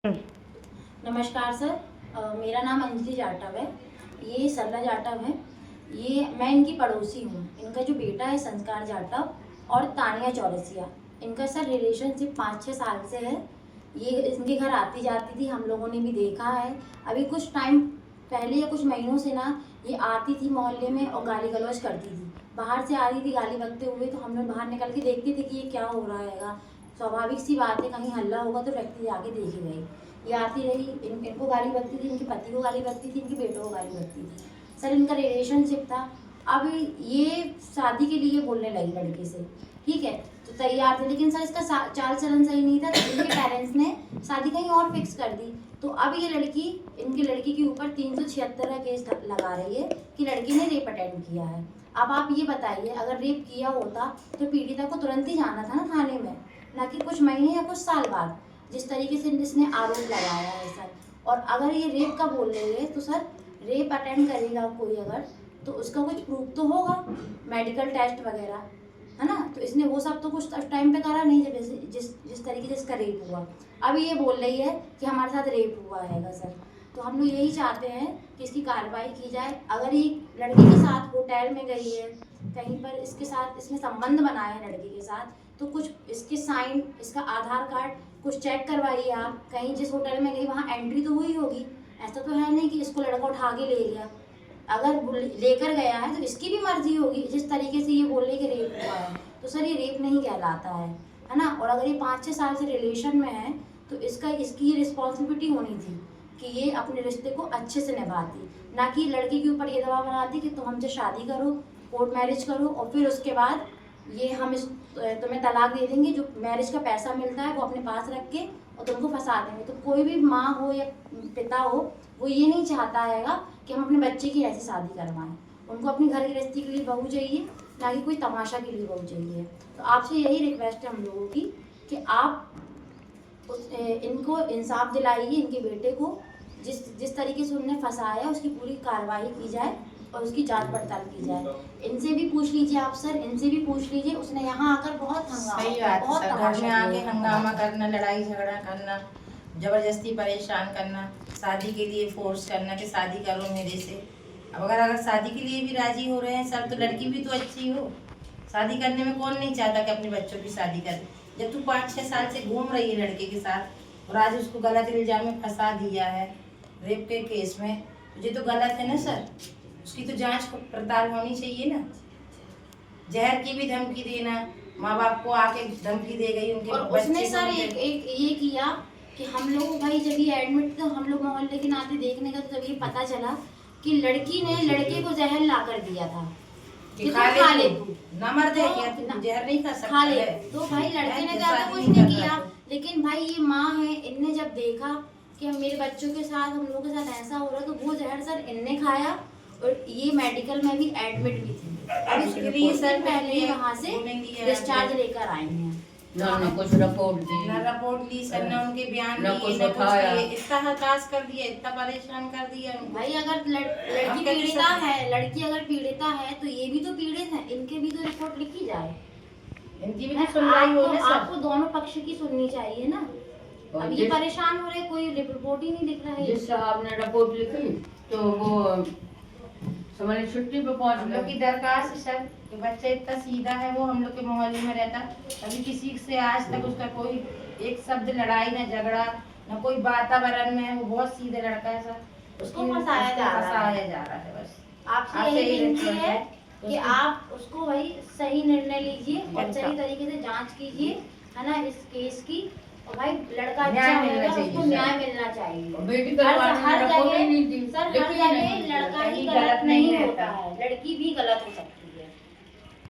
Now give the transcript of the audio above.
नमस्कार सर। मेरा नाम अंजलि जाटव है। ये सरला जाटव है। ये मैं इनकी पड़ोसी हूँ। इनका जो बेटा है संस्कार जाटव और तानिया चौरसिया, इनका सर रिलेशनशिप 5-6 साल से है। ये इनके घर आती जाती थी, हम लोगों ने भी देखा है। अभी कुछ टाइम पहले या कुछ महीनों से ना ये आती थी मोहल्ले में और गाली गलौज करती थी। बाहर से आ रही थी गाली बकते हुए, तो हम लोग बाहर निकल के देखते थे कि ये क्या हो रहा है। स्वाभाविक सी बात है, कहीं हल्ला होगा तो व्यक्ति आके देखे गई। ये आती रही, इनको गाली बकती थी, इनके पति को गाली बकती थी, इनके बेटों को गाली बकती थी। सर इनका रिलेशनशिप था। अब ये शादी के लिए बोलने लगी लड़के से, ठीक है, तो तैयार थे, लेकिन सर इसका चाल चलन सही नहीं था, तो इनके पेरेंट्स ने शादी कहीं और फिक्स कर दी। तो अब ये लड़की इनकी लड़की के ऊपर 376 का केस लगा रही है कि लड़की ने रेप अटेंड किया है। अब आप ये बताइए, अगर रेप किया होता तो पीड़िता को तुरंत ही जाना था ना थाने में, ना कि कुछ महीने या कुछ साल बाद, जिस तरीके से इसने आरोप लगाया है सर। और अगर ये रेप का बोल रही है तो सर रेप अटेंड करेगा कोई अगर, तो उसका कुछ प्रूफ तो होगा, मेडिकल टेस्ट वगैरह, है ना। तो इसने वो सब तो कुछ टाइम पे करा नहीं, जब जिस तरीके से इसका रेप हुआ। अब ये बोल रही है कि हमारे साथ रेप हुआ है सर। तो हम लोग यही चाहते हैं कि इसकी कार्रवाई की जाए। अगर ये लड़के के साथ होटल में गई है, कहीं पर इसके साथ इसने संबंध बनाया है लड़के के साथ, तो कुछ इसके साइन, इसका आधार कार्ड कुछ चेक करवाइए आप। कहीं जिस होटल में गई वहाँ एंट्री तो हुई होगी, ऐसा तो है नहीं कि इसको लड़का उठा के ले गया। अगर लेकर गया है तो इसकी भी मर्जी होगी। जिस तरीके से ये बोल रही कि रेप हुआ है, तो सर ये रेप नहीं कहलाता है ना। और अगर ये 5-6 साल से रिलेशन में है तो इसकी ये रिस्पॉन्सिबिलिटी होनी थी कि ये अपने रिश्ते को अच्छे से निभाती, ना कि लड़की के ऊपर ये दबाव बनाती कि तुम हमसे शादी करो, कोर्ट मैरिज करो, और फिर उसके बाद ये हम तुम्हें तलाक दे देंगे, जो मैरिज का पैसा मिलता है वो अपने पास रख के और तुमको फंसा देंगे। तो कोई भी माँ हो या पिता हो, वो ये नहीं चाहता है कि हम अपने बच्चे की ऐसी शादी करवाएं। उनको अपनी घर गृहस्थी के लिए बहू चाहिए, ना कि कोई तमाशा के लिए बहू चाहिए। तो आपसे यही रिक्वेस्ट है हम लोगों की कि आप इनको इंसाफ दिलाइए, इनके बेटे को जिस तरीके से उन्होंने फंसाया उसकी पूरी कार्रवाई की जाए और उसकी जांच पड़ताल की जाए। इनसे भी पूछ लीजिए आप सर, इनसे भी पूछ लीजिए। उसने यहाँ आकर बहुत घर में आके हंगामा करना, लड़ाई झगड़ा करना, जबरदस्ती परेशान करना, शादी के लिए फोर्स करना कि शादी करो मेरे से। अब अगर शादी के लिए भी राजी हो रहे हैं सर, तो लड़की भी तो अच्छी हो। शादी करने में कौन नहीं चाहता कि अपने बच्चों की शादी करे। जब तू 5-6 साल से घूम रही है लड़के के साथ और आज उसको गलत इल्जाम में फंसा दिया है रेप के केस में, तो ये तो गलत है ना सर। उसकी तो जांच पड़ताल होनी चाहिए ना। जहर की भी धमकी देना, माँ बाप को आके धमकी दे गई उनके। और उसने सर एक ये किया कि हम लोग भाई जब ये एडमिट, तो हम लोग मोहल्ले के नाते देखने का, तो जब ये पता चला कि लड़की ने लड़के को जहर ला कर दिया था कि खा ले तू, ना मर दे क्या तू जहर नहीं खा सकता, खा ले। तो भाई लड़के ने ज्यादा कुछ नहीं किया, लेकिन भाई ये माँ है, इनने जब देखा कि मेरे बच्चों के साथ, हम लोगों के साथ ऐसा हो रहा, तो वो जहर सर इनने खाया और ये मेडिकल में भी एडमिट भी थी। अब इसके लिए सर पहले वहाँ से डिस्चार्ज लेकर आए हैं। ना कुछ रिपोर्ट दी, ना रिपोर्ट ली सर, ना उनके बयान ना दिए, कुछ उठाया। इतना हताश कर दिया, इतना परेशान कर दिया भाई अगर लड़की पीड़िता है, लड़की अगर पीड़िता है तो ये भी तो पीड़ित है, इनके भी तो रिपोर्ट लिखी जाए, इनकी भी सुनवाई हो ना। आपको दोनों पक्ष की सुननी चाहिए ना। अब ये परेशान हो रहे, कोई रिपोर्ट ही नहीं दिख रहा है। जिस साहब ने रिपोर्ट लिखी तो वो समझ छुट्टी पे पहुंच हम लोग की दरखास्त सर कि बच्चा इतना सीधा है, वो हम लोग के मोहल्ले में रहता, अभी किसी से आज तक उसका कोई एक शब्द लड़ाई ना झगड़ा ना कोई वातावरण में है। वो बहुत सीधे लड़का है सर, उसको फंसाया जा रहा है बस। आपसे यही विनती है कि आप उसको वही सही निर्णय लीजिए और सही तरीके से जांच कीजिए, है ना, इस केस की। और भाई लड़का अच्छा होगा, उसको न्याय मिलना चाहिए। बेटी हर जगह नहीं दी, सर, हर जगह लड़का ही गलत नहीं होता है, लड़की भी गलत हो सकती है।